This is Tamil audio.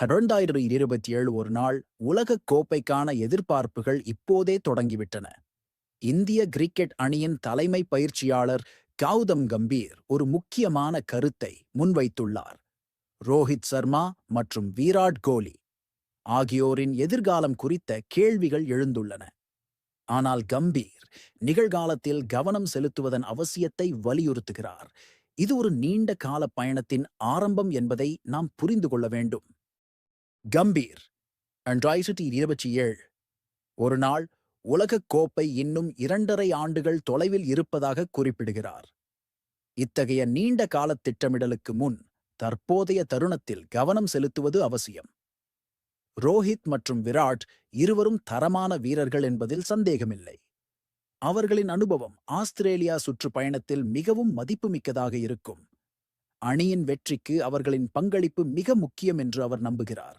2027 ஒரு நாள் உலகக் கோப்பைக்கான எதிர்பார்ப்புகள் இப்போதே தொடங்கிவிட்டன. இந்திய கிரிக்கெட் அணியின் தலைமை பயிற்சியாளர் கௌதம் கம்பீர் ஒரு முக்கியமான கருத்தை முன்வைத்துள்ளார். ரோஹித் சர்மா மற்றும் விராட் கோலி ஆகியோரின் எதிர்காலம் குறித்த கேள்விகள் எழுந்துள்ளன. ஆனால் கம்பீர் நிகழ்காலத்தில் கவனம் செலுத்துவதன் அவசியத்தை வலியுறுத்துகிறார். இது ஒரு நீண்ட கால பயணத்தின் ஆரம்பம் என்பதை நாம் புரிந்து கொள்ள வேண்டும். கம்பீர் 2027 ஒரு நாள் உலகக் கோப்பை இன்னும் 2.5 ஆண்டுகள் தொலைவில் இருப்பதாக குறிப்பிடுகிறார். இத்தகைய நீண்ட கால திட்டமிடலுக்கு முன் தற்போதைய தருணத்தில் கவனம் செலுத்துவது அவசியம். ரோஹித் மற்றும் விராட் இருவரும் தரமான வீரர்கள் என்பதில் சந்தேகமில்லை. அவர்களின் அனுபவம் ஆஸ்திரேலியா சுற்றுப்பயணத்தில் மிகவும் மதிப்புமிக்கதாக இருக்கும். அணியின் வெற்றிக்கு அவர்களின் பங்களிப்பு மிக முக்கியம் என்று அவர் நம்புகிறார்.